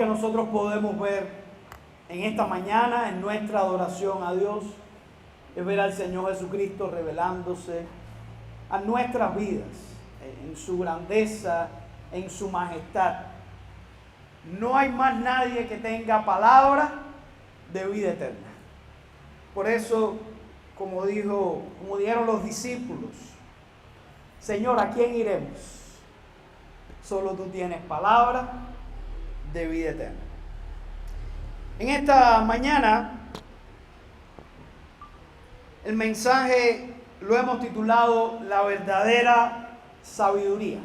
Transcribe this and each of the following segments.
nosotros podemos ver en esta mañana, en nuestra adoración a Dios, es ver al Señor Jesucristo revelándose a nuestras vidas, en su grandeza, en su majestad. No hay más nadie que tenga palabra de vida eterna. Por eso, como dijeron los discípulos, Señor, ¿a quién iremos? Solo tú tienes palabra de vida eterna. En esta mañana, el mensaje lo hemos titulado La verdadera sabiduría.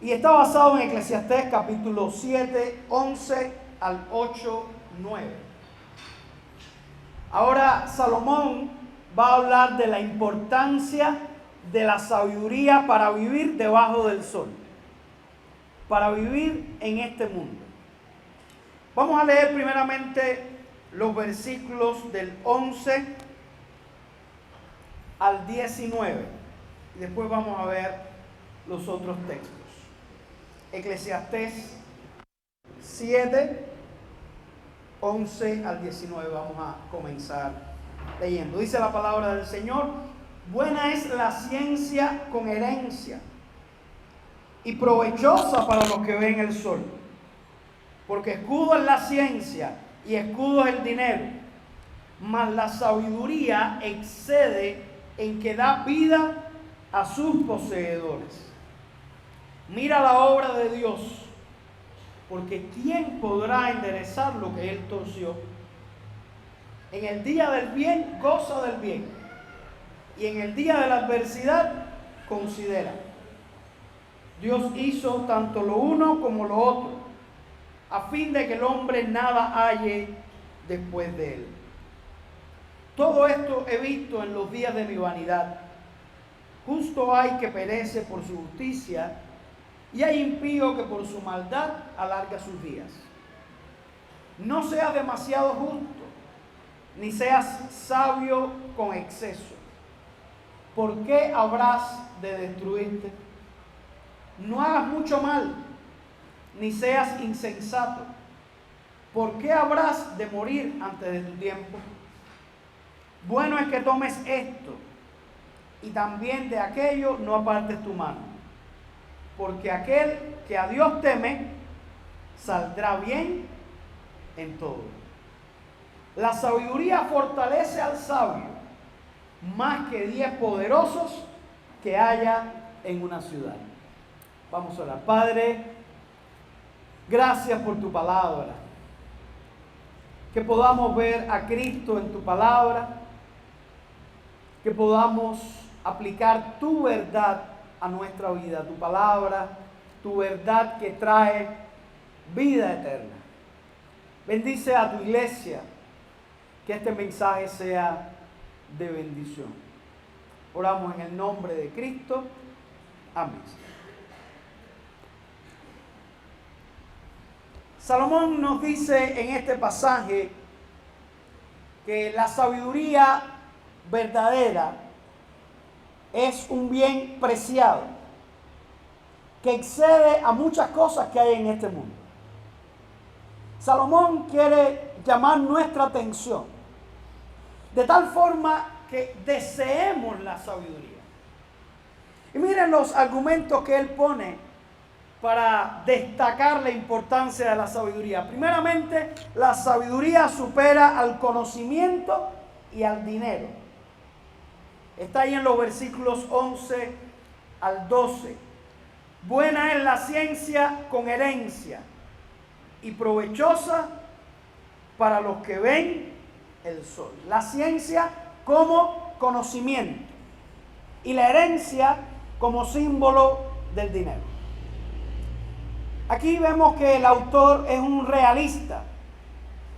Y está basado en Eclesiastés capítulo 7, 11 al 8, 9. Ahora Salomón va a hablar de la importancia de la sabiduría para vivir debajo del sol, para vivir en este mundo. Vamos a leer primeramente los versículos del 11 al 19 y después vamos a ver los otros textos. Eclesiastés 7, 11 al 19, vamos a comenzar leyendo. Dice la palabra del Señor: buena es la ciencia con herencia y provechosa para los que ven el sol, porque escudo es la ciencia y escudo es el dinero, mas la sabiduría excede en que da vida a sus poseedores. Mira la obra de Dios, porque ¿quién podrá enderezar lo que él torció? En el día del bien goza del bien, y en el día de la adversidad considera. Dios hizo tanto lo uno como lo otro, a fin de que el hombre nada halle después de él. Todo esto he visto en los días de mi vanidad. Justo hay que perece por su justicia, y hay impío que por su maldad alarga sus días. No seas demasiado justo, ni seas sabio con exceso. ¿Por qué habrás de destruirte? No hagas mucho mal, ni seas insensato. ¿Por qué habrás de morir antes de tu tiempo? Bueno es que tomes esto, y también de aquello no apartes tu mano. Porque aquel que a Dios teme, saldrá bien en todo. La sabiduría fortalece al sabio, más que 10 poderosos que haya en una ciudad. Vamos a orar. Padre, gracias por tu palabra. Que podamos ver a Cristo en tu palabra. Que podamos aplicar tu verdad a nuestra vida, tu palabra, tu verdad que trae vida eterna. Bendice a tu iglesia, que este mensaje sea de bendición. Oramos en el nombre de Cristo. Amén. Salomón nos dice en este pasaje que la sabiduría verdadera es un bien preciado que excede a muchas cosas que hay en este mundo. Salomón quiere llamar nuestra atención de tal forma que deseemos la sabiduría. Y miren los argumentos que él pone para destacar la importancia de la sabiduría. Primeramente, la sabiduría supera al conocimiento y al dinero. Está ahí en los versículos 11 al 12. Buena es la ciencia con herencia y provechosa para los que ven el sol. La ciencia como conocimiento y la herencia como símbolo del dinero. Aquí vemos que el autor es un realista.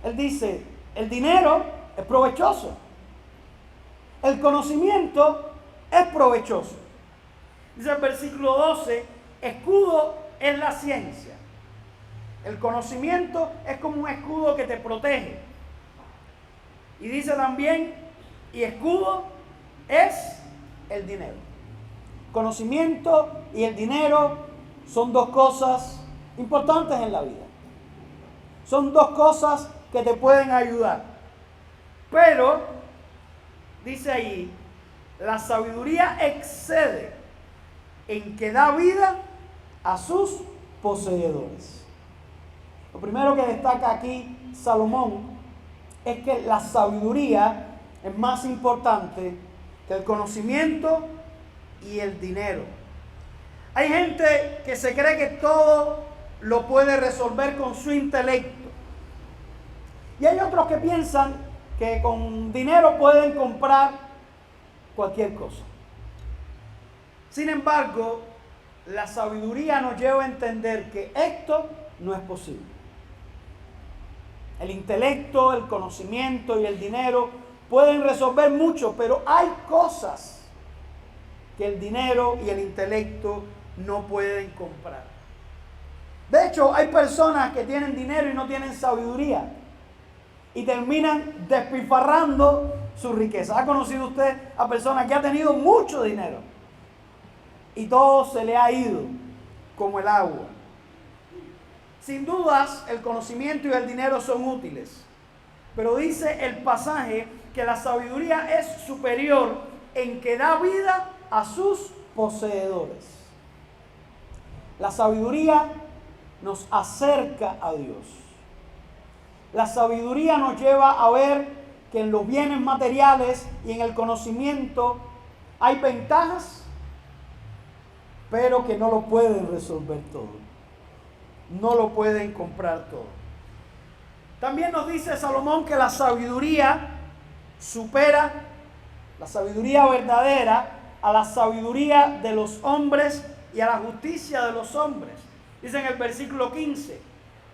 Él dice, el dinero es provechoso. El conocimiento es provechoso. Dice el versículo 12, escudo es la ciencia. El conocimiento es como un escudo que te protege. Y dice también, y escudo es el dinero. Conocimiento y el dinero son dos cosas importantes en la vida. Son dos cosas que te pueden ayudar. Pero, dice ahí, la sabiduría excede en que da vida a sus poseedores. Lo primero que destaca aquí Salomón es que la sabiduría es más importante que el conocimiento y el dinero. Hay gente que se cree que todo lo puede resolver con su intelecto. Y hay otros que piensan que con dinero pueden comprar cualquier cosa. Sin embargo, la sabiduría nos lleva a entender que esto no es posible. El intelecto, el conocimiento y el dinero pueden resolver mucho, pero hay cosas que el dinero y el intelecto no pueden comprar. De hecho, hay personas que tienen dinero y no tienen sabiduría y terminan despilfarrando su riqueza. ¿Ha conocido usted a personas que han tenido mucho dinero y todo se le ha ido como el agua? Sin dudas, el conocimiento y el dinero son útiles, pero dice el pasaje que la sabiduría es superior en que da vida a sus poseedores. La sabiduría nos acerca a Dios. La sabiduría nos lleva a ver que en los bienes materiales y en el conocimiento hay ventajas, pero que no lo pueden resolver todo. No lo pueden comprar todo. También nos dice Salomón que la sabiduría supera, la sabiduría verdadera, a la sabiduría de los hombres y a la justicia de los hombres. Dice en el versículo 15: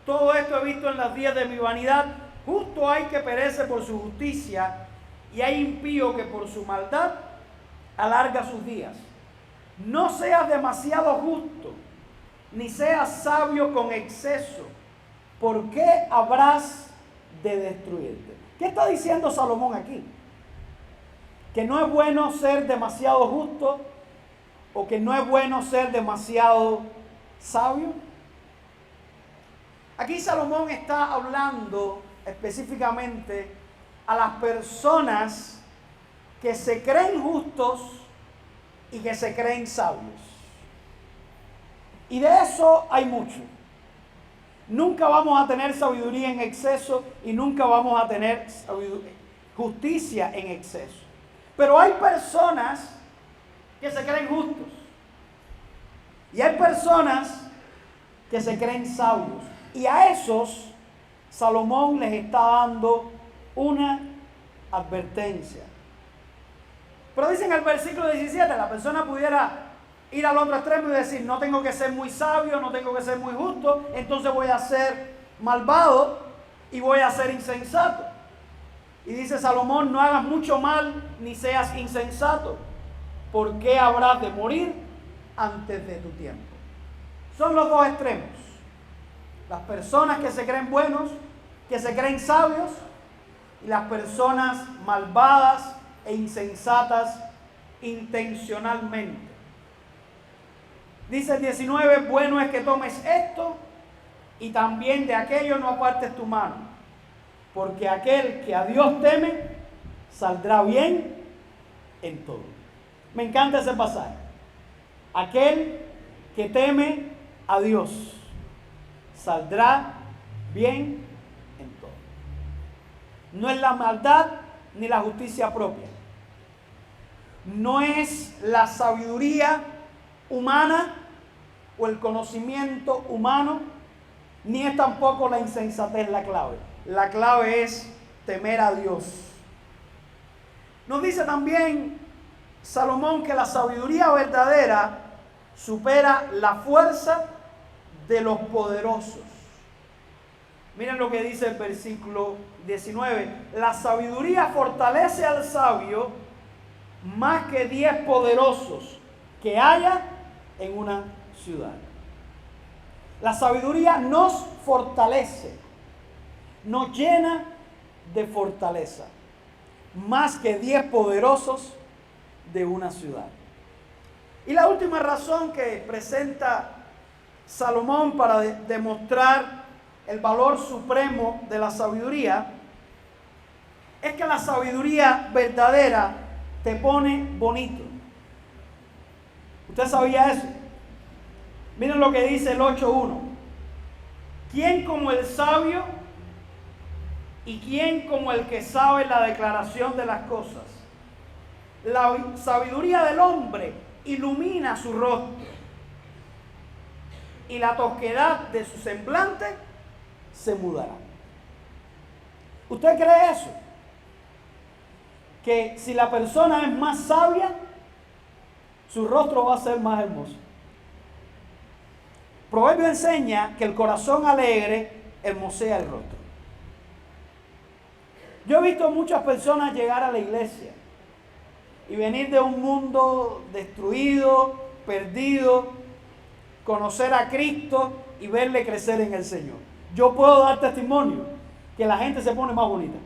todo esto he visto en los días de mi vanidad, justo hay que perece por su justicia, y hay impío que por su maldad alarga sus días. No seas demasiado justo, ni seas sabio con exceso, ¿por qué habrás de destruirte? ¿Qué está diciendo Salomón aquí? ¿Que no es bueno ser demasiado justo o que no es bueno ser demasiado sabio? Aquí Salomón está hablando específicamente a las personas que se creen justos y que se creen sabios. Y de eso hay mucho. Nunca vamos a tener sabiduría en exceso y nunca vamos a tener justicia en exceso. Pero hay personas que se creen justos. Y hay personas que se creen sabios. Y a esos Salomón les está dando una advertencia. Pero dice en el versículo 17, la persona pudiera ir al otro extremo y decir: no tengo que ser muy sabio, no tengo que ser muy justo, entonces voy a ser malvado y voy a ser insensato. Y dice Salomón: no hagas mucho mal ni seas insensato, porque habrás de morir antes de tu tiempo. Son los dos extremos. Las personas que se creen buenos, que se creen sabios, y las personas malvadas e insensatas intencionalmente. Dice el 19: bueno es que tomes esto y también de aquello no apartes tu mano, porque aquel que a Dios teme saldrá bien en todo. Me encanta ese pasaje. Aquel que teme a Dios saldrá bien en todo. No es la maldad ni la justicia propia. No es la sabiduría humana o el conocimiento humano, ni es tampoco la insensatez la clave. La clave es temer a Dios. Nos dice también Salomón que la sabiduría verdadera supera la fuerza de los poderosos. Miren lo que dice el versículo 19: la sabiduría fortalece al sabio más que 10 poderosos que haya en una ciudad. La sabiduría nos fortalece, nos llena de fortaleza, más que 10 poderosos de una ciudad. Y la última razón que presenta Salomón, para demostrar el valor supremo de la sabiduría, es que la sabiduría verdadera te pone bonito. ¿Usted sabía eso? Miren lo que dice el 8.1. ¿Quién como el sabio y quién como el que sabe la declaración de las cosas? La sabiduría del hombre ilumina su rostro y la tosquedad de su semblante se mudará. ¿Usted cree eso? Que si la persona es más sabia, su rostro va a ser más hermoso. Proverbio enseña que el corazón alegre hermosea el rostro. Yo he visto muchas personas llegar a la iglesia y venir de un mundo destruido, perdido, conocer a Cristo y verle crecer en el Señor. Yo puedo dar testimonio que la gente se pone más bonita.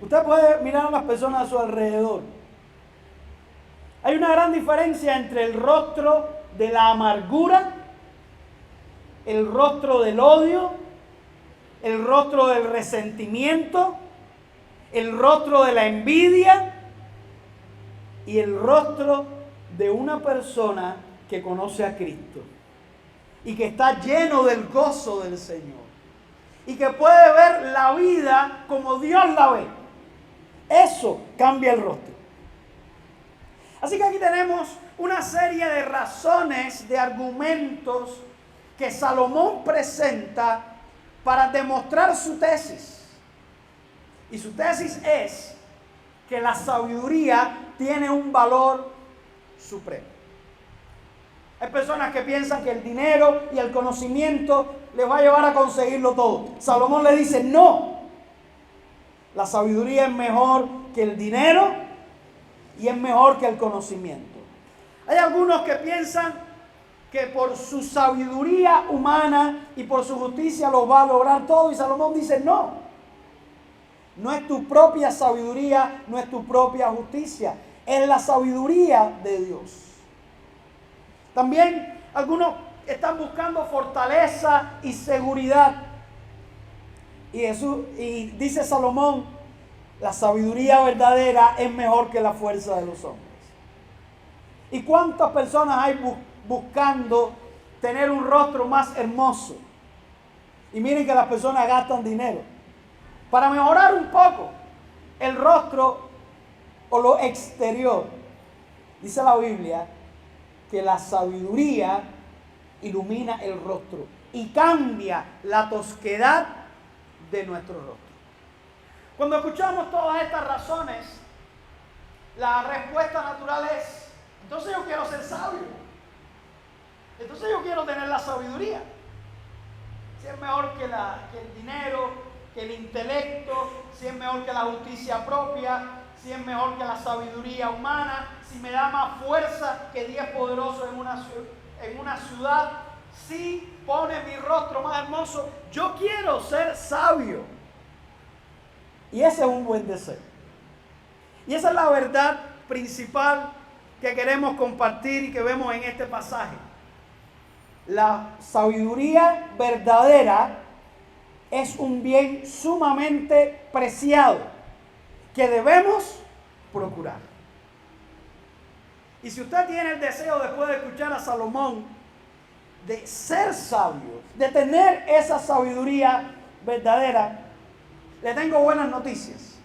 Usted puede mirar a las personas a su alrededor. Hay una gran diferencia entre el rostro de la amargura, el rostro del odio, el rostro del resentimiento, el rostro de la envidia y el rostro de una persona que conoce a Cristo y que está lleno del gozo del Señor y que puede ver la vida como Dios la ve. Eso cambia el rostro. Así que aquí tenemos una serie de razones, de argumentos que Salomón presenta para demostrar su tesis. Y su tesis es que la sabiduría tiene un valor supremo. Hay personas que piensan que el dinero y el conocimiento les va a llevar a conseguirlo todo. Salomón le dice, no. La sabiduría es mejor que el dinero y es mejor que el conocimiento. Hay algunos que piensan que por su sabiduría humana y por su justicia lo va a lograr todo. Y Salomón dice, no. No es tu propia sabiduría, no es tu propia justicia. Es la sabiduría de Dios. También algunos están buscando fortaleza y seguridad. Y dice Salomón, la sabiduría verdadera es mejor que la fuerza de los hombres. ¿Y cuántas personas hay buscando tener un rostro más hermoso? Y miren que las personas gastan dinero para mejorar un poco el rostro o lo exterior. Dice la Biblia que la sabiduría ilumina el rostro y cambia la tosquedad de nuestro rostro. Cuando escuchamos todas estas razones, la respuesta natural es, entonces yo quiero ser sabio. Entonces yo quiero tener la sabiduría. Si es mejor que el dinero, que el intelecto, si es mejor que la justicia propia, si es mejor que la sabiduría humana, si me da más fuerza que 10 poderosos en una ciudad, si pone mi rostro más hermoso, yo quiero ser sabio. Y ese es un buen deseo. Y esa es la verdad principal que queremos compartir y que vemos en este pasaje. La sabiduría verdadera es un bien sumamente preciado que debemos procurar. Y si usted tiene el deseo, después de escuchar a Salomón, de ser sabio, de tener esa sabiduría verdadera, le tengo buenas noticias.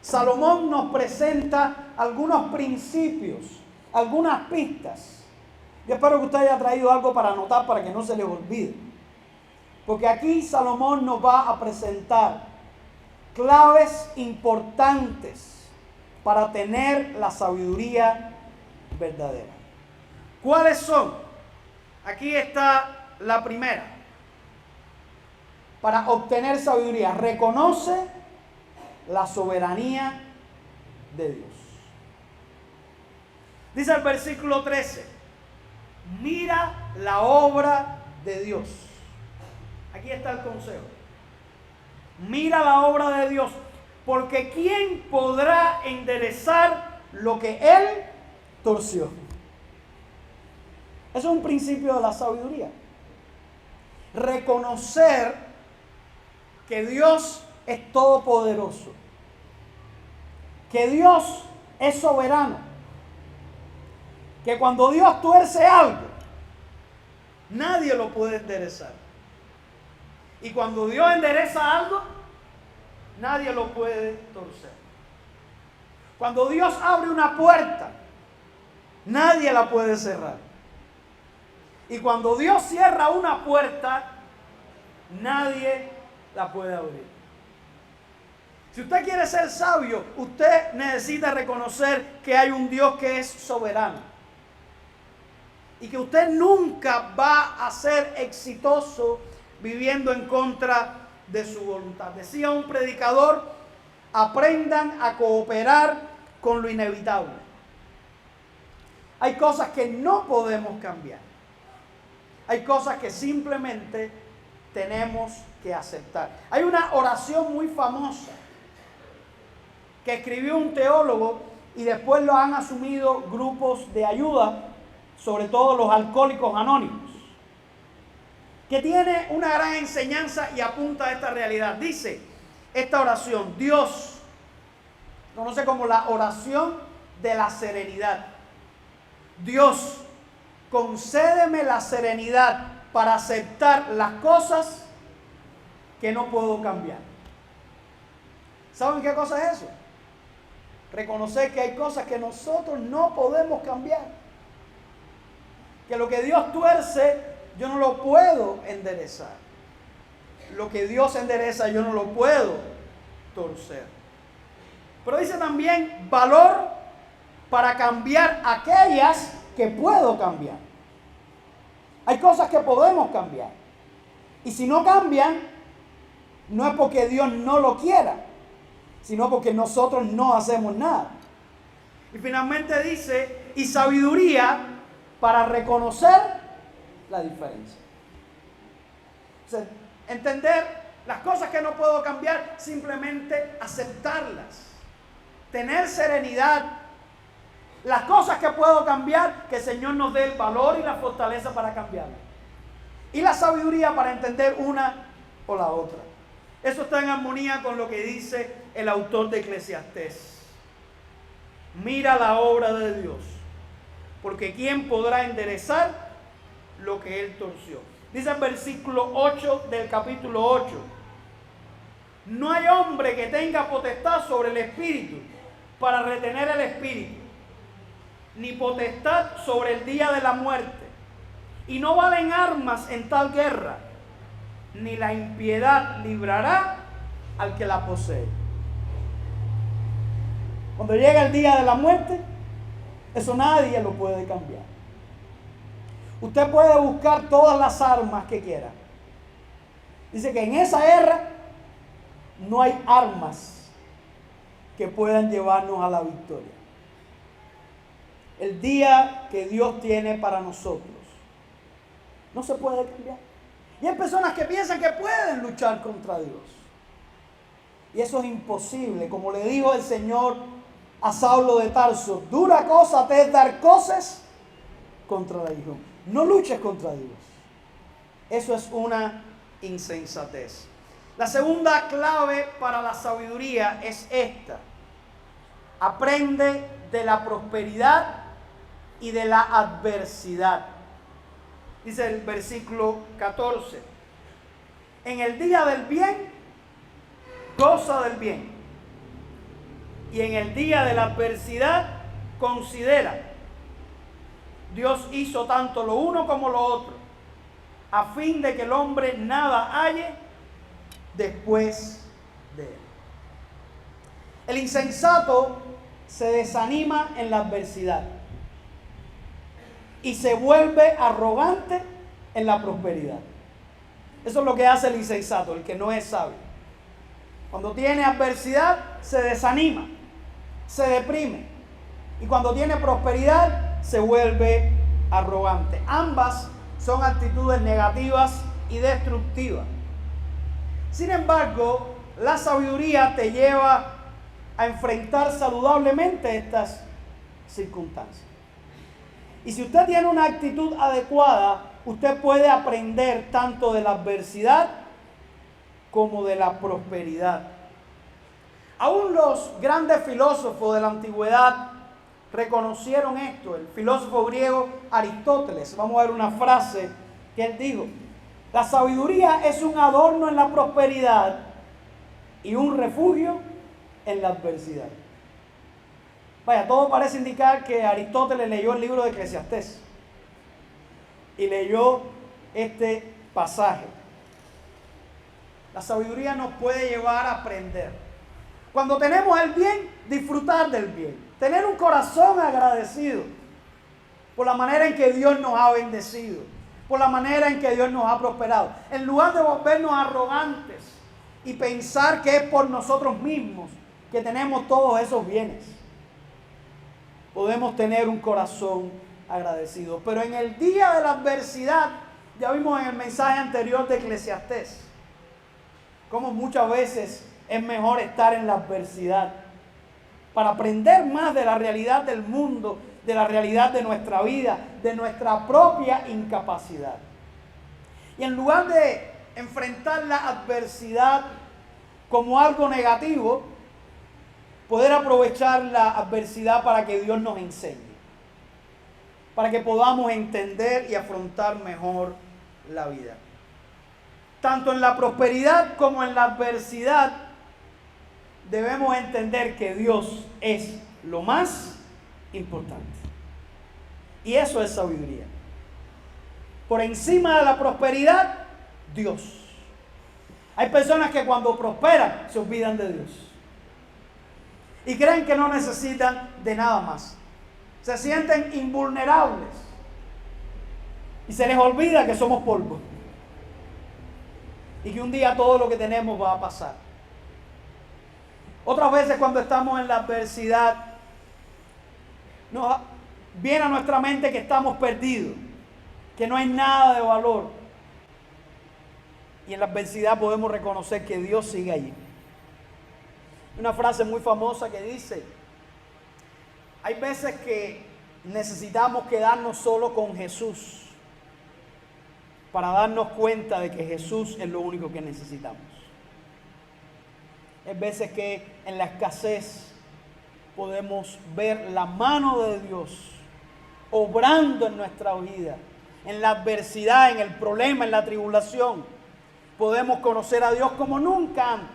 Salomón nos presenta algunos principios, algunas pistas. Yo espero que usted haya traído algo para anotar para que no se le olvide. Porque aquí Salomón nos va a presentar claves importantes para tener la sabiduría verdadera. ¿Cuáles son? Aquí está la primera. Para obtener sabiduría, reconoce la soberanía de Dios. Dice el versículo 13, mira la obra de Dios. Aquí está el consejo. Mira la obra de Dios, porque ¿quién podrá enderezar lo que Él torció? Eso es un principio de la sabiduría. Reconocer que Dios es todopoderoso, que Dios es soberano, que cuando Dios tuerce algo, nadie lo puede enderezar. Y cuando Dios endereza algo, nadie lo puede torcer. Cuando Dios abre una puerta, nadie la puede cerrar. Y cuando Dios cierra una puerta, nadie la puede abrir. Si usted quiere ser sabio, usted necesita reconocer que hay un Dios que es soberano. Y que usted nunca va a ser exitoso viviendo en contra de su voluntad. Decía un predicador: aprendan a cooperar con lo inevitable. Hay cosas que no podemos cambiar. Hay cosas que simplemente tenemos que aceptar. Hay una oración muy famosa que escribió un teólogo y después lo han asumido grupos de ayuda, sobre todo los alcohólicos anónimos, que tiene una gran enseñanza y apunta a esta realidad. Dice esta oración: Dios, conoce como la oración de la serenidad. Dios, concédeme la serenidad para aceptar las cosas que no puedo cambiar. ¿Saben qué cosa es eso? Reconocer que hay cosas que nosotros no podemos cambiar. Que lo que Dios tuerce, yo no lo puedo enderezar. Lo que Dios endereza, yo no lo puedo torcer. Pero dice también valor para cambiar aquellas que puedo cambiar. Hay cosas que podemos cambiar. Y si no cambian, no es porque Dios no lo quiera, sino porque nosotros no hacemos nada. Y finalmente dice, y sabiduría para reconocer la diferencia. O sea, entender las cosas que no puedo cambiar, simplemente aceptarlas. Tener serenidad. Las cosas que puedo cambiar, que el Señor nos dé el valor y la fortaleza para cambiarlas. Y la sabiduría para entender una o la otra. Eso está en armonía con lo que dice el autor de Eclesiastés. Mira la obra de Dios, porque ¿quién podrá enderezar lo que Él torció? Dice el versículo 8 del capítulo 8. No hay hombre que tenga potestad sobre el espíritu para retener el espíritu, ni potestad sobre el día de la muerte. Y no valen armas en tal guerra, ni la impiedad librará al que la posee. Cuando llega el día de la muerte, eso nadie lo puede cambiar. Usted puede buscar todas las armas que quiera. Dice que en esa guerra no hay armas que puedan llevarnos a la victoria. El día que Dios tiene para nosotros no se puede cambiar. Y hay personas que piensan que pueden luchar contra Dios. Y eso es imposible. Como le dijo el Señor a Saulo de Tarso: dura cosa te es dar cosas contra el Hijo. No luches contra Dios. Eso es una insensatez. La segunda clave para la sabiduría es esta: aprende de la prosperidad y de la adversidad. Dice el versículo 14: en el día del bien, goza del bien, y en el día de la adversidad, considera. Dios hizo tanto lo uno como lo otro, a fin de que el hombre nada halle después de él. El insensato se desanima en la adversidad y se vuelve arrogante en la prosperidad. Eso es lo que hace el insensato, el que no es sabio. Cuando tiene adversidad, se desanima, se deprime. Y cuando tiene prosperidad, se vuelve arrogante. Ambas son actitudes negativas y destructivas. Sin embargo, la sabiduría te lleva a enfrentar saludablemente estas circunstancias. Y si usted tiene una actitud adecuada, usted puede aprender tanto de la adversidad como de la prosperidad. Aún los grandes filósofos de la antigüedad reconocieron esto. El filósofo griego Aristóteles, vamos a ver una frase que él dijo: la sabiduría es un adorno en la prosperidad y un refugio en la adversidad. Vaya, todo parece indicar que Aristóteles leyó el libro de Eclesiastés y leyó este pasaje. La sabiduría nos puede llevar a aprender. Cuando tenemos el bien, disfrutar del bien. Tener un corazón agradecido por la manera en que Dios nos ha bendecido, por la manera en que Dios nos ha prosperado. En lugar de volvernos arrogantes y pensar que es por nosotros mismos que tenemos todos esos bienes, podemos tener un corazón agradecido. Pero en el día de la adversidad, ya vimos en el mensaje anterior de Eclesiastés, cómo muchas veces es mejor estar en la adversidad para aprender más de la realidad del mundo, de la realidad de nuestra vida, de nuestra propia incapacidad. Y en lugar de enfrentar la adversidad como algo negativo, poder aprovechar la adversidad para que Dios nos enseñe, para que podamos entender y afrontar mejor la vida. Tanto en la prosperidad como en la adversidad, debemos entender que Dios es lo más importante. Y eso es sabiduría. Por encima de la prosperidad, Dios. Hay personas que cuando prosperan se olvidan de Dios y creen que no necesitan de nada más. Se sienten invulnerables y se les olvida que somos polvo y que un día todo lo que tenemos va a pasar. Otras veces, cuando estamos en la adversidad, nos viene a nuestra mente que estamos perdidos, que no hay nada de valor. Y en la adversidad podemos reconocer que Dios sigue allí. Una frase muy famosa que dice: hay veces que necesitamos quedarnos solo con Jesús para darnos cuenta de que Jesús es lo único que necesitamos. Hay veces que en la escasez podemos ver la mano de Dios obrando en nuestra vida. En la adversidad, en el problema, en la tribulación, podemos conocer a Dios como nunca antes.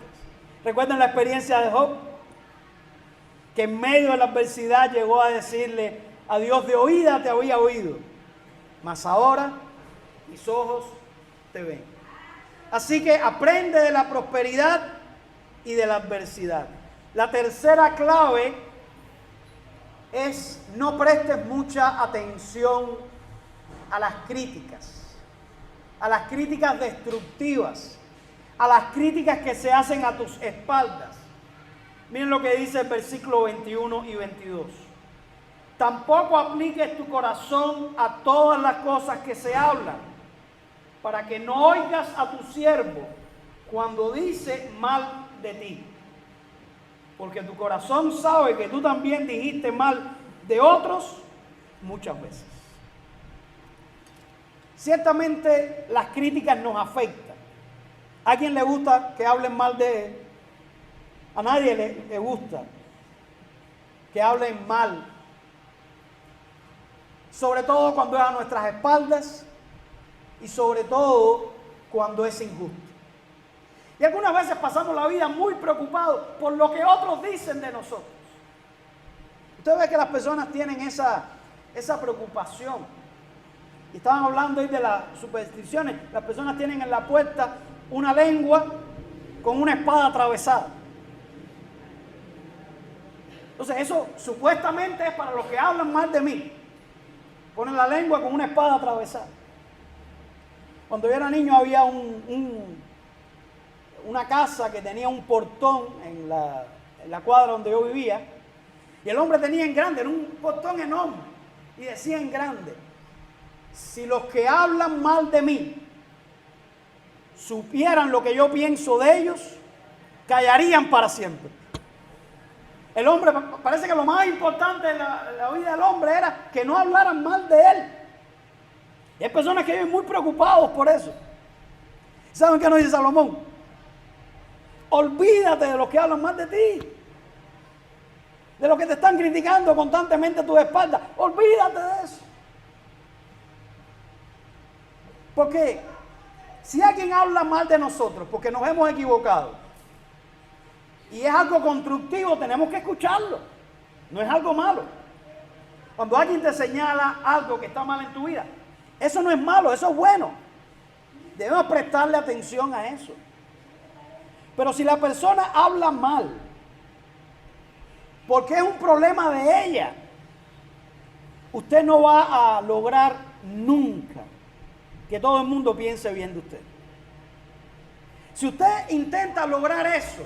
¿Recuerdan la experiencia de Job? Que en medio de la adversidad llegó a decirle a Dios: de oída te había oído, mas ahora mis ojos te ven. Así que aprende de la prosperidad y de la adversidad. La tercera clave es: no prestes mucha atención a las críticas destructivas, a las críticas que se hacen a tus espaldas. Miren lo que dice el versículo 21 y 22. Tampoco apliques tu corazón a todas las cosas que se hablan, para que no oigas a tu siervo cuando dice mal de ti. Porque tu corazón sabe que tú también dijiste mal de otros muchas veces. Ciertamente las críticas nos afectan. ¿A quién le gusta que hablen mal de él? A nadie le gusta que hablen mal. Sobre todo cuando es a nuestras espaldas y sobre todo cuando es injusto. Y algunas veces pasamos la vida muy preocupados por lo que otros dicen de nosotros. Usted ve que las personas tienen esa preocupación. Y estaban hablando hoy de las supersticiones. Las personas tienen en la puerta una lengua con una espada atravesada. Entonces eso supuestamente es para los que hablan mal de mí. Ponen la lengua con una espada atravesada. Cuando yo era niño había una casa que tenía un portón en la cuadra donde yo vivía. Y el hombre tenía en grande, era un portón enorme. Y decía en grande: si los que hablan mal de mí supieran lo que yo pienso de ellos, callarían para siempre. El hombre, parece que lo más importante en la vida del hombre era que no hablaran mal de él. Y hay personas que viven muy preocupados por eso. ¿Saben qué nos dice Salomón? Olvídate de los que hablan mal de ti, de los que te están criticando constantemente a tus espaldas. Olvídate de eso. Porque si alguien habla mal de nosotros porque nos hemos equivocado y es algo constructivo, tenemos que escucharlo. No es algo malo. Cuando alguien te señala algo que está mal en tu vida, eso no es malo, eso es bueno. Debemos prestarle atención a eso. Pero si la persona habla mal porque es un problema de ella, usted no va a lograr nunca que todo el mundo piense bien de usted. Si usted intenta lograr eso,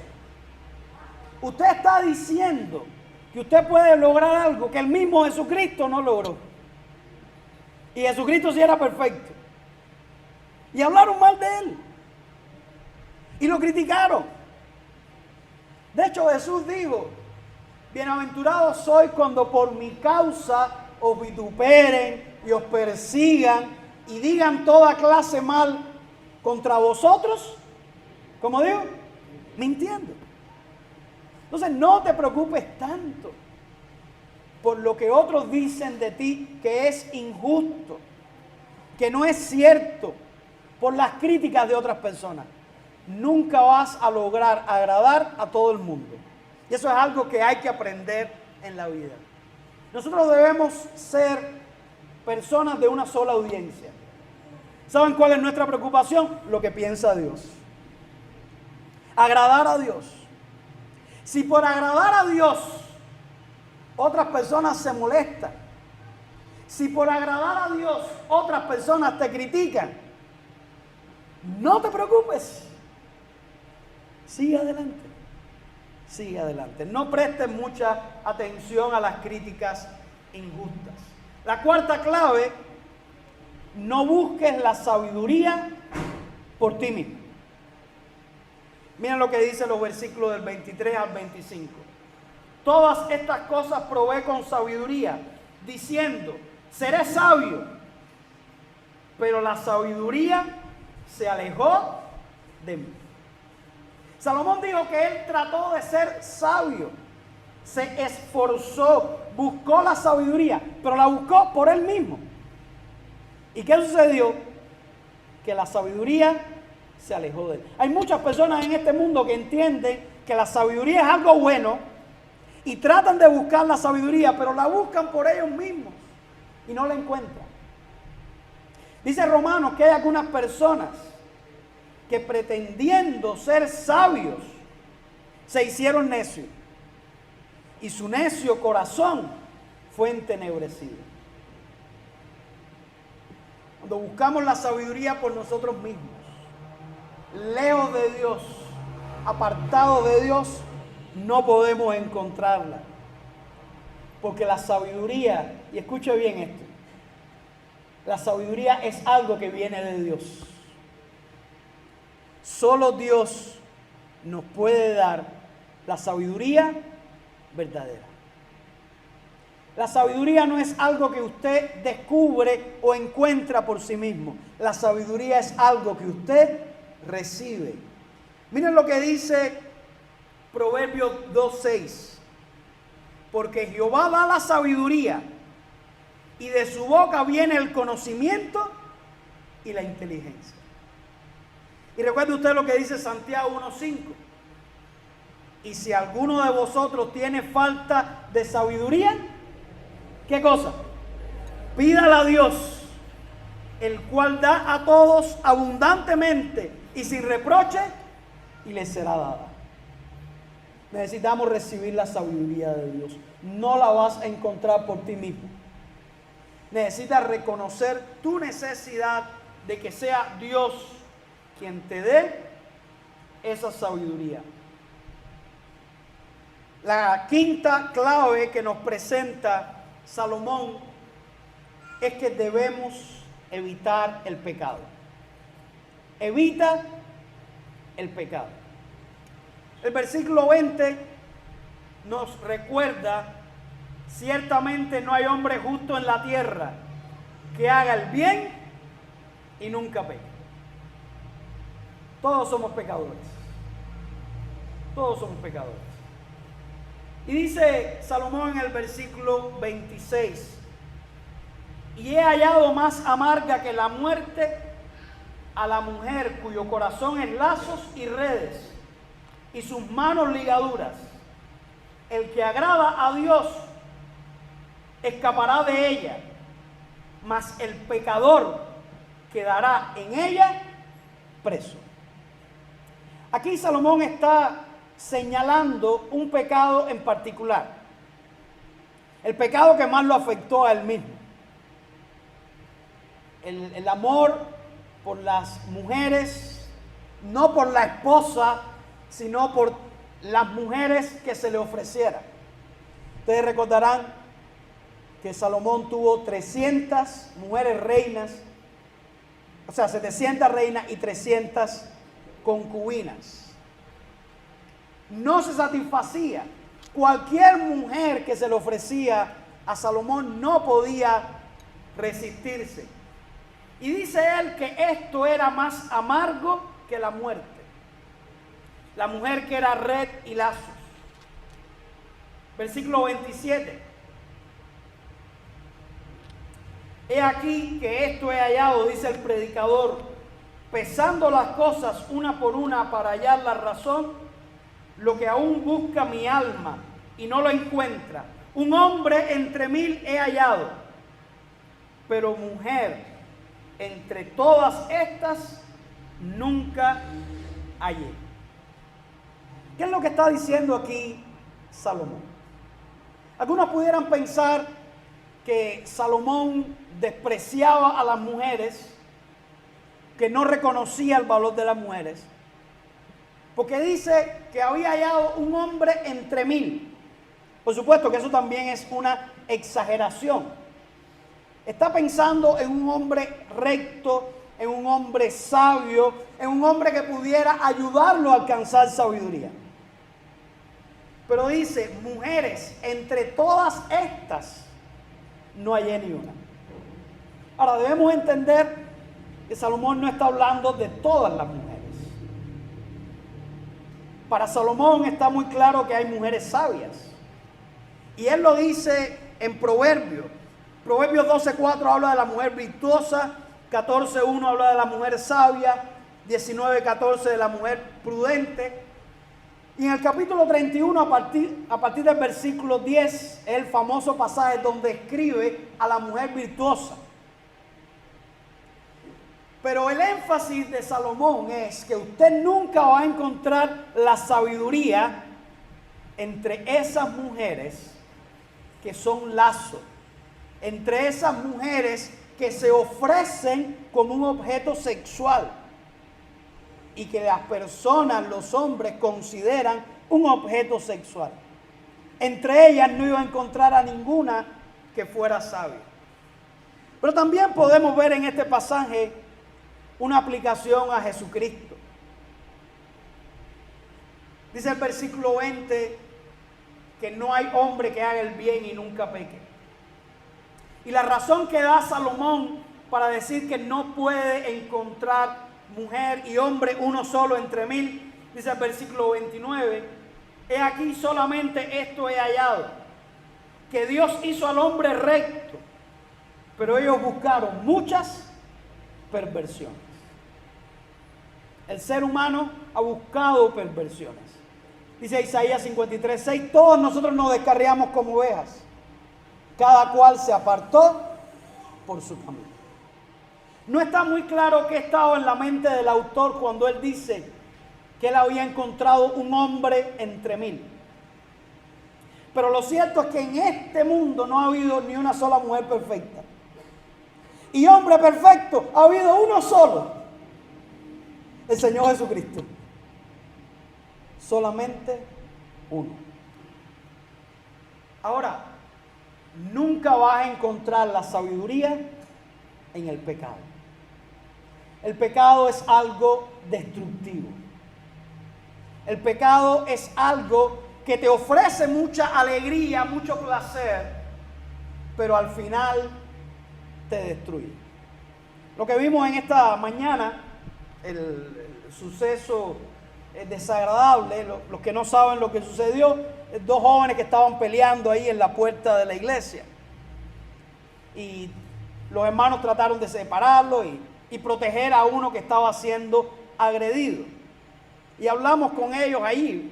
usted está diciendo que usted puede lograr algo que el mismo Jesucristo no logró. Y Jesucristo sí era perfecto. Y hablaron mal de él. Y lo criticaron. De hecho, Jesús dijo: bienaventurado soy cuando por mi causa os vituperen y os persigan y digan toda clase mal contra vosotros. ¿Cómo digo? Mintiendo. Entonces no te preocupes tanto por lo que otros dicen de ti que es injusto, que no es cierto, por las críticas de otras personas. Nunca vas a lograr agradar a todo el mundo. Y eso es algo que hay que aprender en la vida. Nosotros debemos ser personas de una sola audiencia. ¿Saben cuál es nuestra preocupación? Lo que piensa Dios. Agradar a Dios. Si por agradar a Dios otras personas se molestan, si por agradar a Dios otras personas te critican, no te preocupes. Sigue adelante. Sigue adelante. No prestes mucha atención a las críticas injustas. La cuarta clave: no busques la sabiduría por ti mismo. Miren lo que dice los versículos del 23 al 25. Todas estas cosas probé con sabiduría, diciendo: seré sabio. Pero la sabiduría se alejó de mí. Salomón dijo que él trató de ser sabio, se esforzó, buscó la sabiduría, pero la buscó por él mismo. ¿Y qué sucedió? Que la sabiduría se alejó de él. Hay muchas personas en este mundo que entienden que la sabiduría es algo bueno y tratan de buscar la sabiduría, pero la buscan por ellos mismos y no la encuentran. Dice Romanos que hay algunas personas que pretendiendo ser sabios se hicieron necios y su necio corazón fue entenebrecido. Cuando buscamos la sabiduría por nosotros mismos, lejos de Dios, apartados de Dios, no podemos encontrarla. Porque la sabiduría, y escuche bien esto, la sabiduría es algo que viene de Dios. Solo Dios nos puede dar la sabiduría verdadera. La sabiduría no es algo que usted descubre o encuentra por sí mismo. La sabiduría es algo que usted recibe. Miren lo que dice Proverbios 2:6. Porque Jehová da la sabiduría y de su boca viene el conocimiento y la inteligencia. Y recuerde usted lo que dice Santiago 1:5. Y si alguno de vosotros tiene falta de sabiduría, ¿qué cosa? Pídala a Dios, el cual da a todos abundantemente y sin reproche, y le será dada. Necesitamos recibir la sabiduría de Dios. No la vas a encontrar por ti mismo. Necesitas reconocer tu necesidad de que sea Dios quien te dé esa sabiduría. La quinta clave que nos presenta Salomón es que debemos evitar el pecado. Evita el pecado. El versículo 20 nos recuerda: ciertamente no hay hombre justo en la tierra que haga el bien y nunca peque. Todos somos pecadores. Todos somos pecadores. Y dice Salomón en el versículo 26: y he hallado más amarga que la muerte a la mujer cuyo corazón es lazos y redes y sus manos ligaduras. El que agrada a Dios escapará de ella, mas el pecador quedará en ella preso. Aquí Salomón está señalando un pecado en particular, el pecado que más lo afectó a él mismo. El amor por las mujeres, no por la esposa, sino por las mujeres que se le ofrecieran. Ustedes recordarán que Salomón tuvo 300 mujeres reinas, o sea, 700 reinas y 300 concubinas. No se satisfacía. Cualquier mujer que se le ofrecía a Salomón no podía resistirse. Y dice él que esto era más amargo que la muerte. La mujer que era red y lazos. Versículo 27. He aquí que esto he hallado, dice el predicador, pesando las cosas una por una para hallar la razón, lo que aún busca mi alma y no lo encuentra. Un hombre entre 1000 he hallado, pero mujer entre todas estas nunca hallé. ¿Qué es lo que está diciendo aquí Salomón? Algunos pudieran pensar que Salomón despreciaba a las mujeres, que no reconocía el valor de las mujeres, porque dice que había hallado un hombre entre 1000. Por supuesto que eso también es una exageración. Está pensando en un hombre recto, en un hombre sabio, en un hombre que pudiera ayudarlo a alcanzar sabiduría. Pero dice, mujeres, entre todas estas no hallé ni una. Ahora debemos entender que Salomón no está hablando de todas las mujeres. Para Salomón está muy claro que hay mujeres sabias. Y él lo dice en Proverbios. Proverbios 12:4 habla de la mujer virtuosa, 14:1 habla de la mujer sabia, 19:14 de la mujer prudente. Y en el capítulo 31, a partir del versículo 10, es el famoso pasaje donde escribe a la mujer virtuosa. Pero el énfasis de Salomón es que usted nunca va a encontrar la sabiduría entre esas mujeres que son lazos, entre esas mujeres que se ofrecen como un objeto sexual y que las personas, los hombres, consideran un objeto sexual. Entre ellas no iba a encontrar a ninguna que fuera sabia. Pero también podemos ver en este pasaje una aplicación a Jesucristo. Dice el versículo 20 que no hay hombre que haga el bien y nunca peque. Y la razón que da Salomón para decir que no puede encontrar mujer y hombre uno solo entre 1000, dice el versículo 29, he aquí solamente esto he hallado, que Dios hizo al hombre recto, pero ellos buscaron muchas perversiones. El ser humano ha buscado perversiones. Dice Isaías 53:6, todos nosotros nos descarriamos como ovejas, cada cual se apartó por su camino. No está muy claro qué estaba en la mente del autor cuando él dice que él había encontrado un hombre entre 1000. Pero lo cierto es que en este mundo no ha habido ni una sola mujer perfecta. Y hombre perfecto ha habido uno solo, el Señor Jesucristo. Solamente uno. Ahora, nunca vas a encontrar la sabiduría en el pecado. El pecado es algo destructivo. El pecado es algo que te ofrece mucha alegría, mucho placer, pero al final te destruye. Lo que vimos en esta mañana, el suceso desagradable, los que no saben lo que sucedió, dos jóvenes que estaban peleando ahí en la puerta de la iglesia. Y los hermanos trataron de separarlo y proteger a uno que estaba siendo agredido. Y hablamos con ellos ahí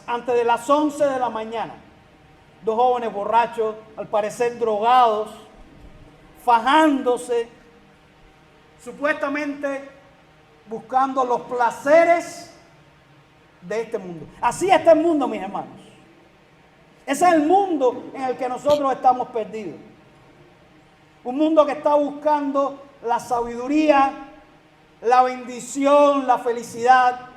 antes de las 11 de la mañana. Dos jóvenes borrachos, al parecer drogados, fajándose, supuestamente buscando los placeres de este mundo. Así está el mundo, mis hermanos. Ese es el mundo en el que nosotros estamos perdidos. Un mundo que está buscando la sabiduría, la bendición, la felicidad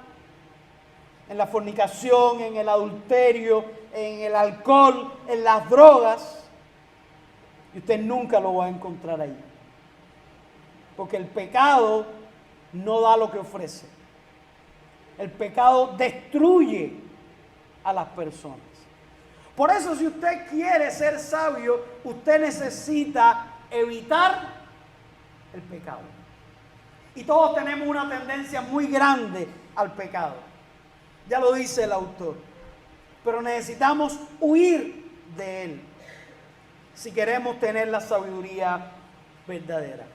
en la fornicación, en el adulterio, en el alcohol, en las drogas. Y usted nunca lo va a encontrar ahí. Porque el pecado no da lo que ofrece. El pecado destruye a las personas. Por eso, si usted quiere ser sabio, usted necesita evitar el pecado. Y todos tenemos una tendencia muy grande al pecado. Ya lo dice el autor. Pero necesitamos huir de él si queremos tener la sabiduría verdadera.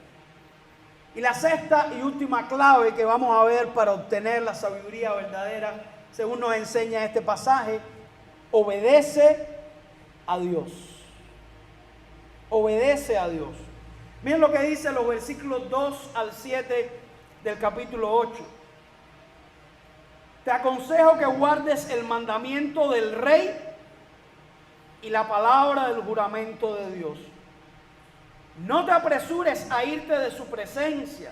Y la sexta y última clave que vamos a ver para obtener la sabiduría verdadera, según nos enseña este pasaje, obedece a Dios. Obedece a Dios. Miren lo que dice los versículos 2 al 7 del capítulo 8. Te aconsejo que guardes el mandamiento del rey y la palabra del juramento de Dios. No te apresures a irte de su presencia,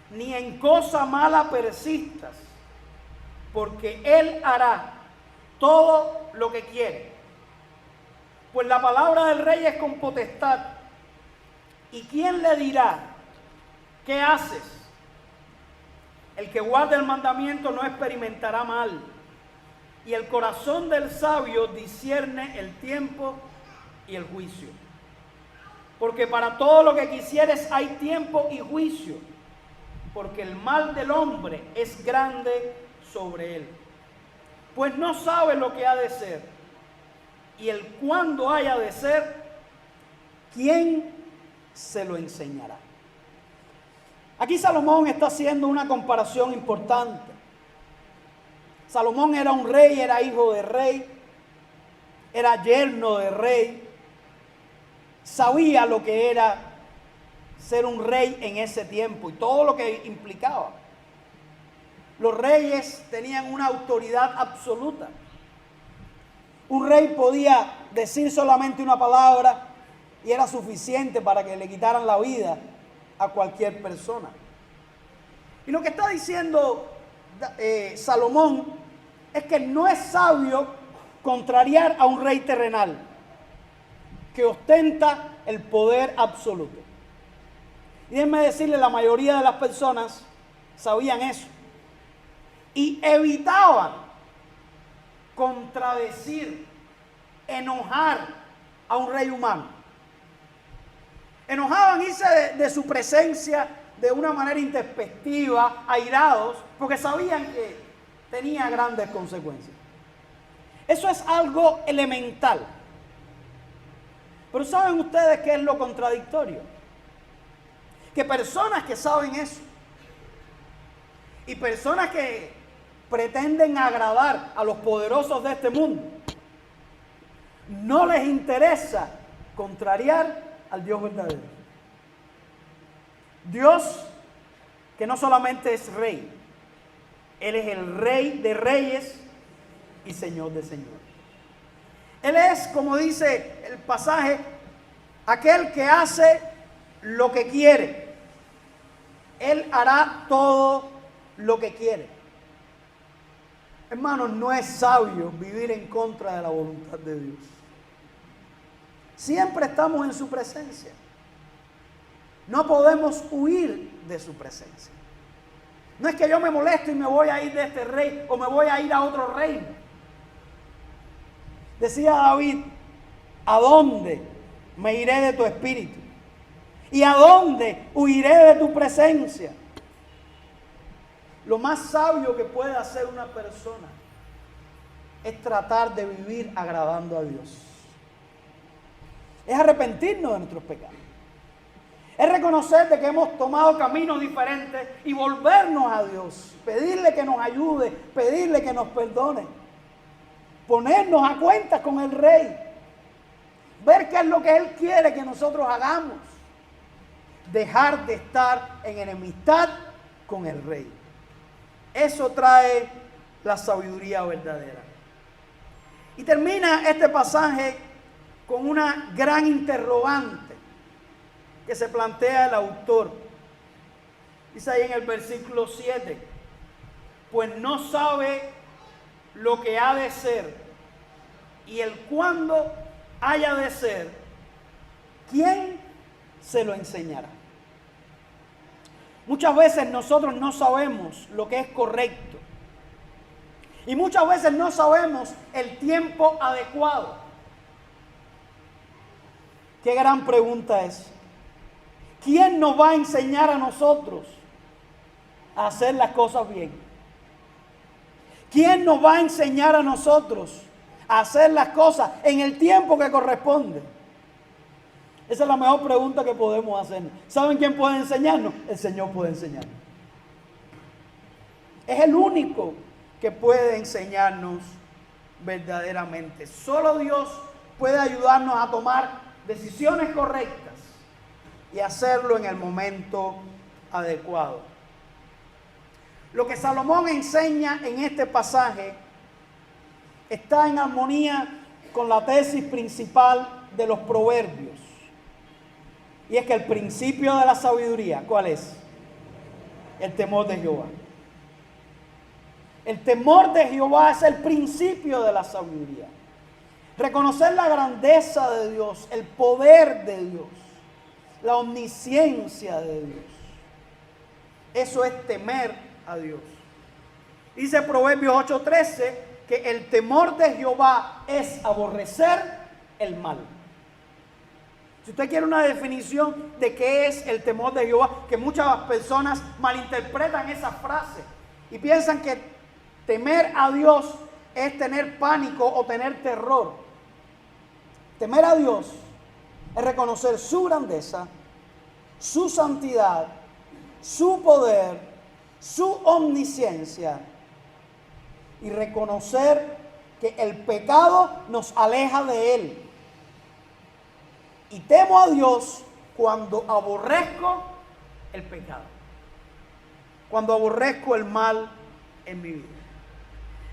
ni en cosa mala persistas, porque Él hará todo lo que quiere. Pues la palabra del rey es con potestad. ¿Y quién le dirá, qué haces? El que guarda el mandamiento no experimentará mal. Y el corazón del sabio discierne el tiempo y el juicio. Porque para todo lo que quisieres hay tiempo y juicio. Porque el mal del hombre es grande sobre él. Pues no sabe lo que ha de ser. Y el cuándo haya de ser, ¿quién se lo enseñará? Aquí Salomón está haciendo una comparación importante. Salomón era un rey, era hijo de rey, era yerno de rey, sabía lo que era ser un rey en ese tiempo y todo lo que implicaba. Los reyes tenían una autoridad absoluta. Un rey podía decir solamente una palabra y era suficiente para que le quitaran la vida a cualquier persona. Y lo que está diciendo Salomón es que no es sabio contrariar a un rey terrenal que ostenta el poder absoluto. Y déjenme decirle, la mayoría de las personas sabían eso y evitaban contradecir, enojar a un rey humano. Enojaban irse de su presencia de una manera intempestiva, airados, porque sabían que tenía grandes consecuencias. Eso es algo elemental. Pero ¿saben ustedes qué es lo contradictorio? Que personas que saben eso y personas que pretenden agradar a los poderosos de este mundo, no les interesa contrariar al Dios verdadero. Dios que no solamente es rey, Él es el rey de reyes y señor de señores. Él es, como dice el pasaje, aquel que hace lo que quiere. Él hará todo lo que quiere. Hermanos, no es sabio vivir en contra de la voluntad de Dios. Siempre estamos en su presencia. No podemos huir de su presencia. No es que yo me molesto y me voy a ir de este rey o me voy a ir a otro reino. Decía David, ¿a dónde me iré de tu espíritu? ¿Y a dónde huiré de tu presencia? Lo más sabio que puede hacer una persona es tratar de vivir agradando a Dios. Es arrepentirnos de nuestros pecados. Es reconocer de que hemos tomado caminos diferentes y volvernos a Dios. Pedirle que nos ayude, pedirle que nos perdone. Ponernos a cuentas con el Rey. Ver qué es lo que Él quiere que nosotros hagamos. Dejar de estar en enemistad con el Rey. Eso trae la sabiduría verdadera. Y termina este pasaje con una gran interrogante que se plantea el autor. Dice ahí en el versículo 7, pues no sabe lo que ha de ser y el cuándo haya de ser, ¿quién se lo enseñará? Muchas veces nosotros no sabemos lo que es correcto y muchas veces no sabemos el tiempo adecuado. Qué gran pregunta es. ¿Quién nos va a enseñar a nosotros a hacer las cosas bien? ¿Quién nos va a enseñar a nosotros a hacer las cosas en el tiempo que corresponde? Esa es la mejor pregunta que podemos hacer. ¿Saben quién puede enseñarnos? El Señor puede enseñarnos. Es el único que puede enseñarnos verdaderamente. Solo Dios puede ayudarnos a tomar decisiones correctas y hacerlo en el momento adecuado. Lo que Salomón enseña en este pasaje está en armonía con la tesis principal de los proverbios. Y es que el principio de la sabiduría, ¿cuál es? El temor de Jehová. El temor de Jehová es el principio de la sabiduría. Reconocer la grandeza de Dios, el poder de Dios, la omnisciencia de Dios. Eso es temer a Dios. Dice Proverbios 8:13 que el temor de Jehová es aborrecer el mal. Si usted quiere una definición de qué es el temor de Jehová, que muchas personas malinterpretan esa frase y piensan que temer a Dios es tener pánico o tener terror. Temer a Dios es reconocer su grandeza, su santidad, su poder, su omnisciencia y reconocer que el pecado nos aleja de Él. Y temo a Dios cuando aborrezco el pecado, cuando aborrezco el mal en mi vida.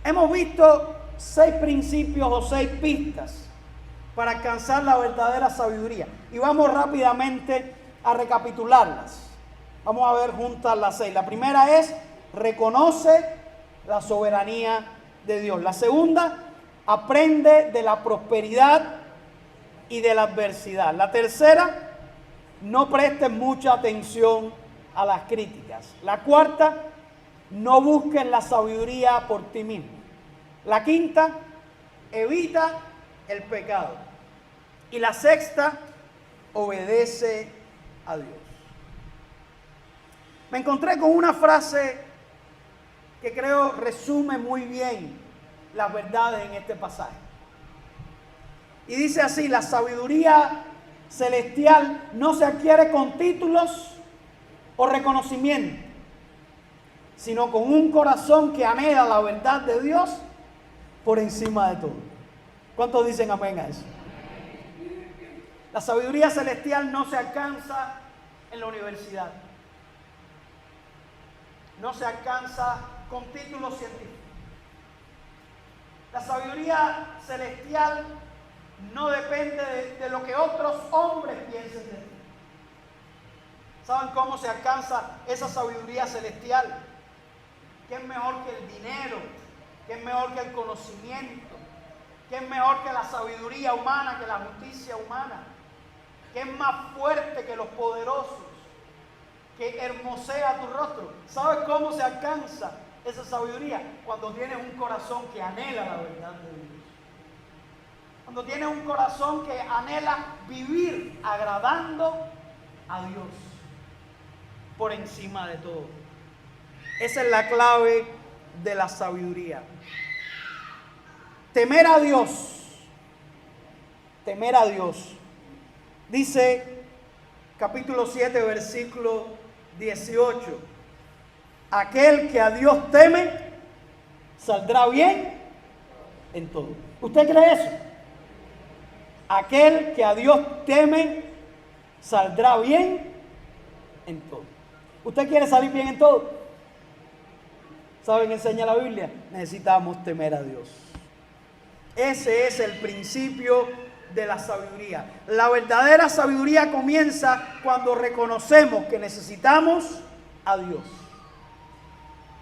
Hemos visto 6 principios o 6 pistas para alcanzar la verdadera sabiduría. Y vamos rápidamente a recapitularlas. Vamos a ver juntas las 6. La primera es, reconoce la soberanía de Dios. La segunda, aprende de la prosperidad y de la adversidad. La tercera, no prestes mucha atención a las críticas. La cuarta, no busques la sabiduría por ti mismo. La quinta, evita el pecado. Y la sexta, obedece a Dios. Me encontré con una frase que creo resume muy bien las verdades en este pasaje. Y dice así: la sabiduría celestial no se adquiere con títulos o reconocimiento, sino con un corazón que anhela la verdad de Dios por encima de todo. ¿Cuántos dicen amén a eso? La sabiduría celestial no se alcanza en la universidad. No se alcanza con títulos científicos. La sabiduría celestial no depende de lo que otros hombres piensen de ti. ¿Saben cómo se alcanza esa sabiduría celestial? ¿Qué es mejor que el dinero? ¿Qué es mejor que el conocimiento? ¿Qué es mejor que la sabiduría humana, que la justicia humana? ¿Qué es más fuerte que los poderosos? que hermosea tu rostro. ¿Sabes cómo se alcanza esa sabiduría? Cuando tienes un corazón que anhela la verdad de Dios. Cuando tienes un corazón que anhela vivir agradando a Dios por encima de todo. Esa es la clave de la sabiduría. Temer a Dios. Temer a Dios. Dice capítulo 7, versículo 18. Aquel que a Dios teme, saldrá bien en todo. ¿Usted cree eso? Aquel que a Dios teme, saldrá bien en todo. ¿Usted quiere salir bien en todo? ¿Saben qué enseña la Biblia? Necesitamos temer a Dios. Ese es el principio de la sabiduría. La verdadera sabiduría comienza cuando reconocemos que necesitamos a Dios.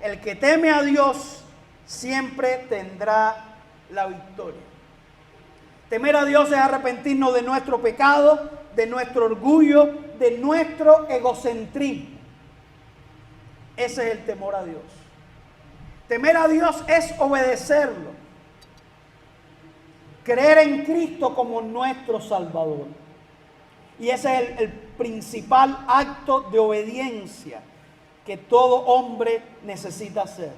El que teme a Dios siempre tendrá la victoria. Temer a Dios es arrepentirnos de nuestro pecado, de nuestro orgullo, de nuestro egocentrismo. Ese es el temor a Dios. Temer a Dios es obedecerlo. Creer en Cristo como nuestro Salvador. Y ese es el principal acto de obediencia que todo hombre necesita hacer.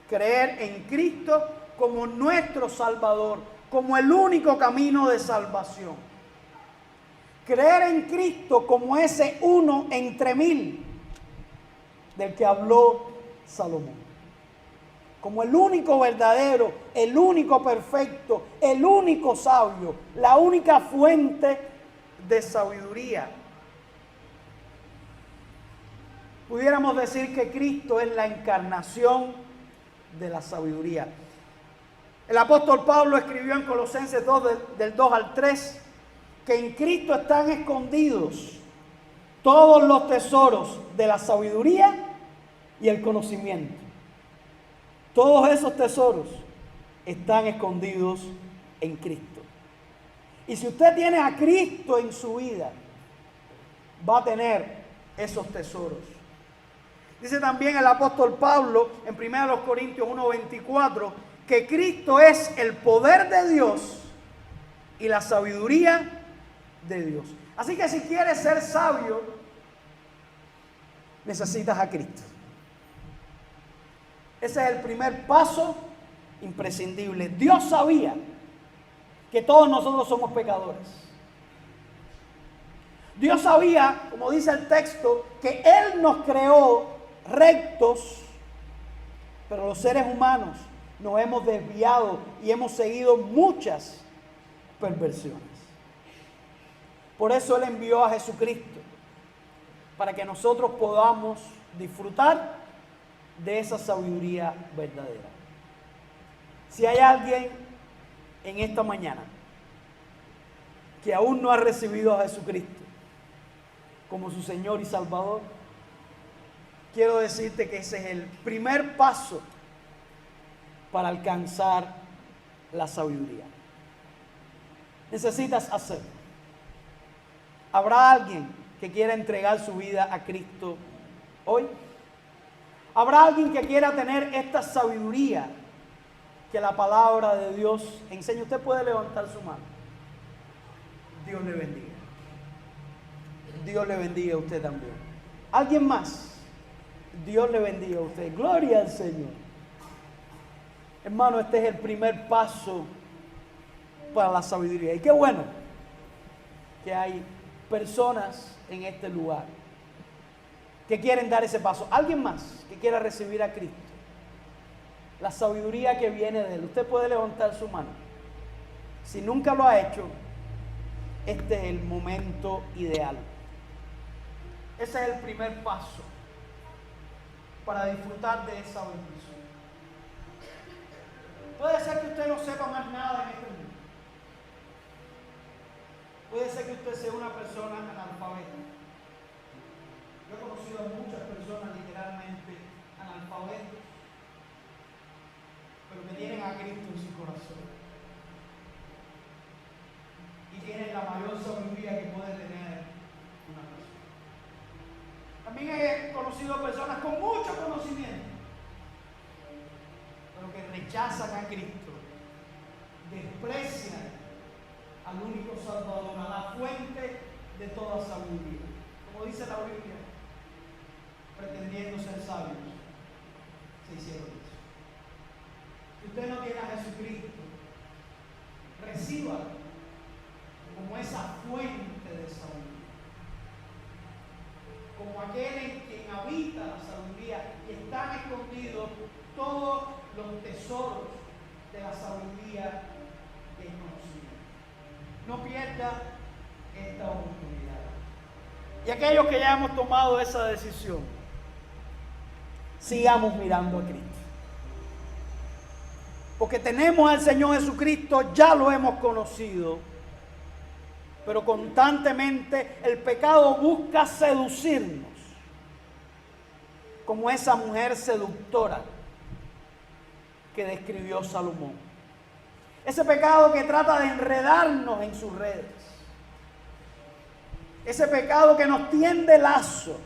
Creer en Cristo como nuestro Salvador, como el único camino de salvación. Creer en Cristo como ese uno entre mil del que habló Salomón. Como el único verdadero, el único perfecto, el único sabio, la única fuente de sabiduría. Pudiéramos decir que Cristo es la encarnación de la sabiduría. El apóstol Pablo escribió en Colosenses 2, del 2 al 3, que en Cristo están escondidos todos los tesoros de la sabiduría y el conocimiento. Todos esos tesoros están escondidos en Cristo. Y si usted tiene a Cristo en su vida, va a tener esos tesoros. Dice también el apóstol Pablo en 1 Corintios 1:24 que Cristo es el poder de Dios y la sabiduría de Dios. Así que si quieres ser sabio, necesitas a Cristo. Ese es el primer paso imprescindible. Dios sabía que todos nosotros somos pecadores. Dios sabía, como dice el texto, que Él nos creó rectos, pero los seres humanos nos hemos desviado y hemos seguido muchas perversiones. Por eso Él envió a Jesucristo, para que nosotros podamos disfrutar de esa sabiduría verdadera. Si hay alguien en esta mañana que aún no ha recibido a Jesucristo como su Señor y Salvador, quiero decirte que ese es el primer paso para alcanzar la sabiduría. Necesitas hacerlo. ¿Habrá alguien que quiera entregar su vida a Cristo hoy? ¿Habrá alguien que quiera tener esta sabiduría que la palabra de Dios enseña? Usted puede levantar su mano. Dios le bendiga. Dios le bendiga a usted también. ¿Alguien más? Dios le bendiga a usted. Gloria al Señor. Hermano, este es el primer paso para la sabiduría. Y qué bueno que hay personas en este lugar que quieren dar ese paso. ¿Alguien más que quiera recibir a Cristo? La sabiduría que viene de Él. Usted puede levantar su mano. Si nunca lo ha hecho, este es el momento ideal. Ese es el primer paso para disfrutar de esa bendición. Puede ser que usted no sepa más nada en este mundo. Puede ser que usted sea una persona analfabeta. Yo he conocido a muchas personas literalmente analfabetas, pero que tienen a Cristo en su corazón. Y tienen la mayor sabiduría que puede tener una persona. conocido personas con mucho conocimiento, pero que rechazan a Cristo, desprecian al único Salvador, a la fuente de toda sabiduría. Como dice la Biblia, pretendiendo ser sabios, se hicieron eso. Si usted no tiene a Jesucristo, reciba como esa fuente de sabiduría, como aquel en quien habita la sabiduría y están escondidos todos los tesoros de la sabiduría y el conocimiento. No pierda esta oportunidad. Y aquellos que ya hemos tomado esa decisión, sigamos mirando a Cristo. Porque tenemos al Señor Jesucristo, ya lo hemos conocido, pero constantemente el pecado busca seducirnos, como esa mujer seductora que describió Salomón. Ese pecado que trata de enredarnos en sus redes. Ese pecado que nos tiende lazo.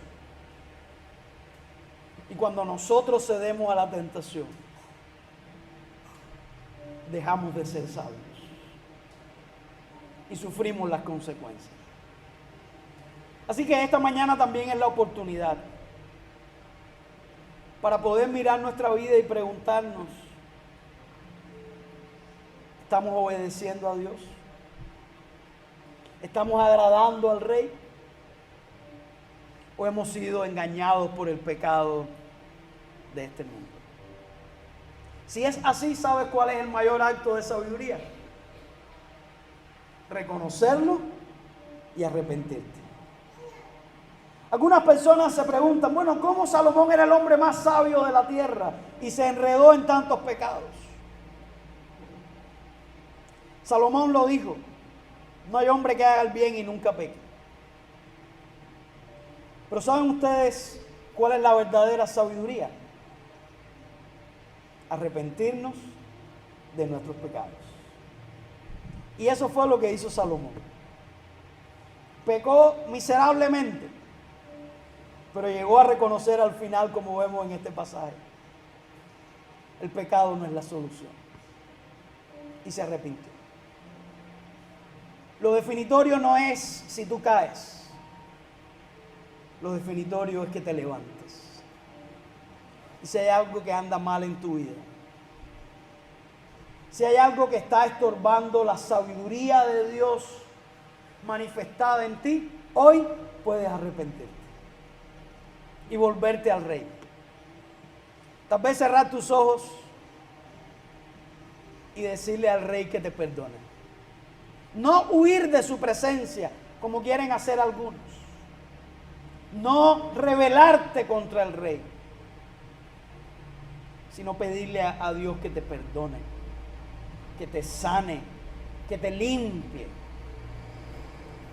Y cuando nosotros cedemos a la tentación, dejamos de ser sabios y sufrimos las consecuencias. Así que esta mañana también es la oportunidad para poder mirar nuestra vida y preguntarnos: ¿estamos obedeciendo a Dios? ¿Estamos agradando al Rey? ¿O hemos sido engañados por el pecado de este mundo? Si es así, ¿sabes cuál es el mayor acto de sabiduría? Reconocerlo y arrepentirte. Algunas personas se preguntan: bueno, ¿cómo Salomón era el hombre más sabio de la tierra y se enredó en tantos pecados? Salomón lo dijo: no hay hombre que haga el bien y nunca peque. Pero ¿saben ustedes cuál es la verdadera sabiduría? Arrepentirnos de nuestros pecados. Y eso fue lo que hizo Salomón. Pecó miserablemente, pero llegó a reconocer al final, como vemos en este pasaje, el pecado no es la solución. Y se arrepintió. Lo definitorio no es si tú caes. Lo definitorio es que te levantes. Y si hay algo que anda mal en tu vida, si hay algo que está estorbando la sabiduría de Dios manifestada en ti, hoy puedes arrepentirte y volverte al Rey. Tal vez cerrar tus ojos y decirle al Rey que te perdone. No huir de su presencia como quieren hacer algunos. No rebelarte contra el Rey, sino pedirle a Dios que te perdone, que te sane, que te limpie,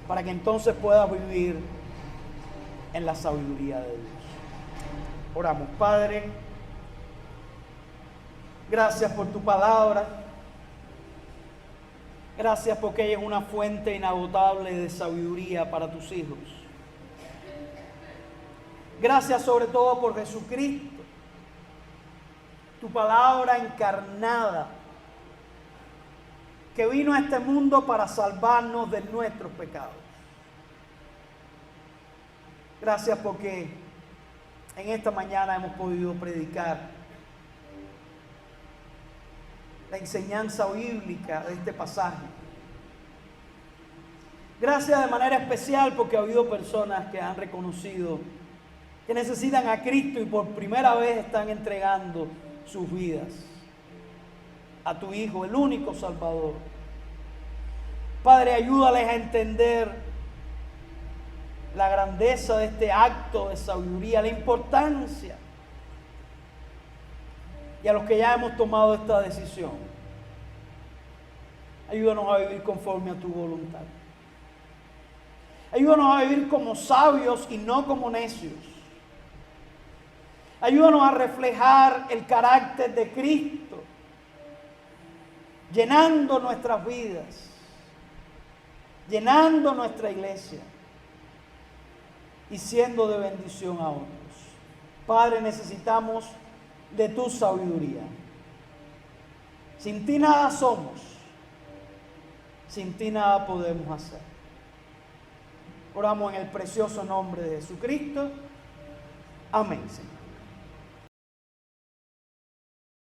para que entonces puedas vivir en la sabiduría de Dios. Oramos. Padre, gracias por tu palabra. Gracias porque ella es una fuente inagotable de sabiduría para tus hijos. Gracias sobre todo por Jesucristo, tu palabra encarnada, que vino a este mundo para salvarnos de nuestros pecados. Gracias porque en esta mañana hemos podido predicar la enseñanza bíblica de este pasaje. Gracias de manera especial porque ha habido personas que han reconocido que necesitan a Cristo y por primera vez están entregando sus vidas a tu Hijo, el único Salvador. Padre, ayúdales a entender la grandeza de este acto de sabiduría, la importancia. Y a los que ya hemos tomado esta decisión, ayúdanos a vivir conforme a tu voluntad. Ayúdanos a vivir como sabios y no como necios. Ayúdanos a reflejar el carácter de Cristo, llenando nuestras vidas, llenando nuestra iglesia y siendo de bendición a otros. Padre, necesitamos de tu sabiduría. Sin ti nada somos, sin ti nada podemos hacer. Oramos en el precioso nombre de Jesucristo. Amén, Señor.